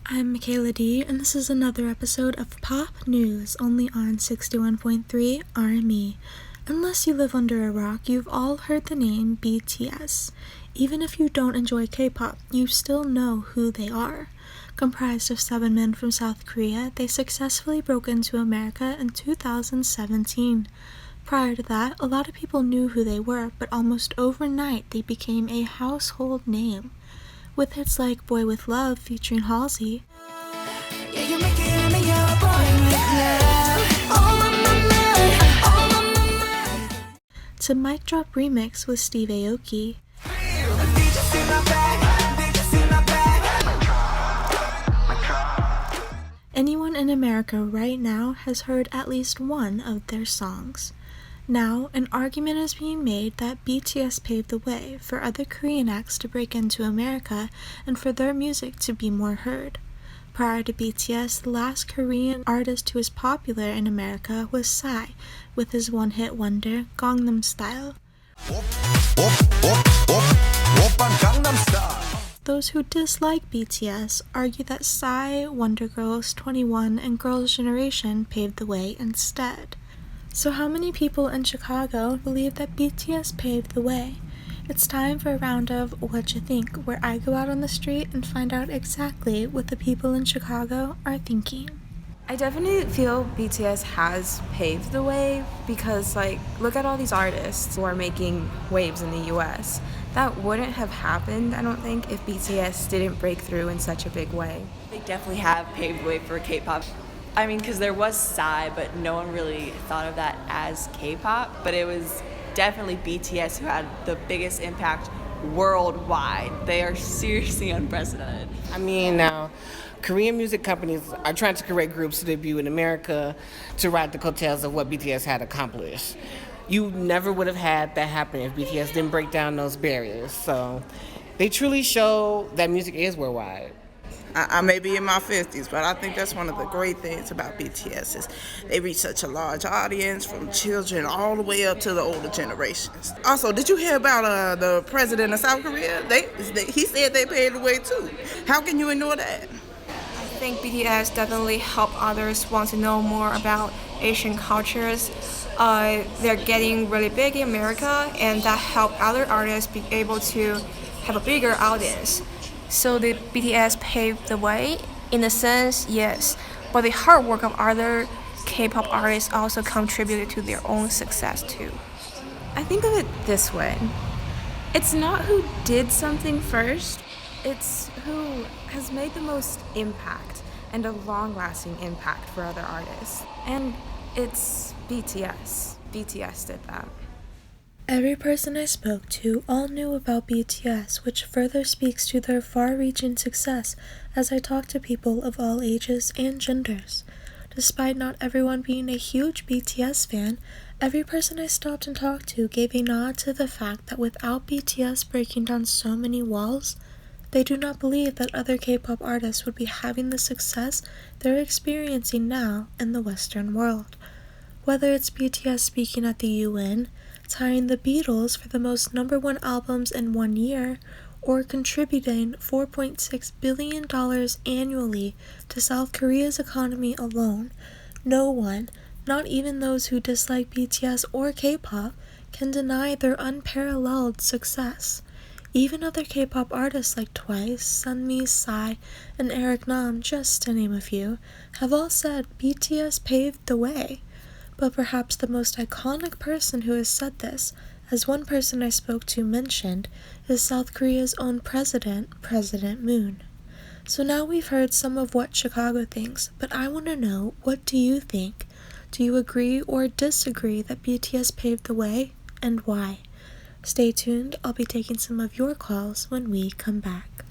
I'm Michaela D, and this is another episode of Pop News, only on 61.3 RME. Unless you live under a rock, you've all heard the name BTS. Even if you don't enjoy K-pop, you still know who they are. Comprised of 7 men from South Korea, they successfully broke into America in 2017. Prior to that, a lot of people knew who they were, but almost overnight they became a household name. With hits like Boy With Love featuring Halsey, to Mic Drop Remix with Steve Aoki, anyone in America right now has heard at least one of their songs. Now, an argument is being made that BTS paved the way for other Korean acts to break into America and for their music to be more heard. Prior to BTS, the last Korean artist who was popular in America was Psy, with his one-hit wonder, Gangnam Style. Those who dislike BTS argue that Psy, Wonder Girls, 21, and Girls' Generation paved the way instead. So how many people in Chicago believe that BTS paved the way? It's time for a round of What You Think, where I go out on the street and find out exactly what the people in Chicago are thinking. I definitely feel BTS has paved the way because, look at all these artists who are making waves in the US. That wouldn't have happened, I don't think, if BTS didn't break through in such a big way. They definitely have paved the way for K-pop. I mean, because there was Psy, but no one really thought of that as K-pop. But it was definitely BTS who had the biggest impact worldwide. They are seriously unprecedented. I mean, now, Korean music companies are trying to create groups to debut in America to ride the coattails of what BTS had accomplished. You never would have had that happen if BTS didn't break down those barriers. So they truly show that music is worldwide. I may be in my 50s, but I think that's one of the great things about BTS is they reach such a large audience from children all the way up to the older generations. Also, did you hear about the president of South Korea? He said they paved the way too. How can you ignore that? I think BTS definitely help others want to know more about Asian cultures. They're getting really big in America, and that help other artists be able to have a bigger audience. So the BTS paved the way? In a sense, yes. But the hard work of other K-pop artists also contributed to their own success too. I think of it this way. It's not who did something first, it's who has made the most impact and a long-lasting impact for other artists. And it's BTS. BTS did that. Every person I spoke to all knew about BTS, which further speaks to their far-reaching success as I talked to people of all ages and genders. Despite not everyone being a huge BTS fan, every person I stopped and talked to gave a nod to the fact that without BTS breaking down so many walls, they do not believe that other K-pop artists would be having the success they're experiencing now in the Western world. Whether it's BTS speaking at the UN, tying the Beatles for the most #1 albums in 1 year, or contributing $4.6 billion annually to South Korea's economy alone, no one, not even those who dislike BTS or K-pop, can deny their unparalleled success. Even other K-pop artists like Twice, Sunmi, Psy, and Eric Nam, just to name a few, have all said BTS paved the way. But perhaps the most iconic person who has said this, as one person I spoke to mentioned, is South Korea's own president, President Moon. So now we've heard some of what Chicago thinks, but I want to know, what do you think? Do you agree or disagree that BTS paved the way, and why? Stay tuned, I'll be taking some of your calls when we come back.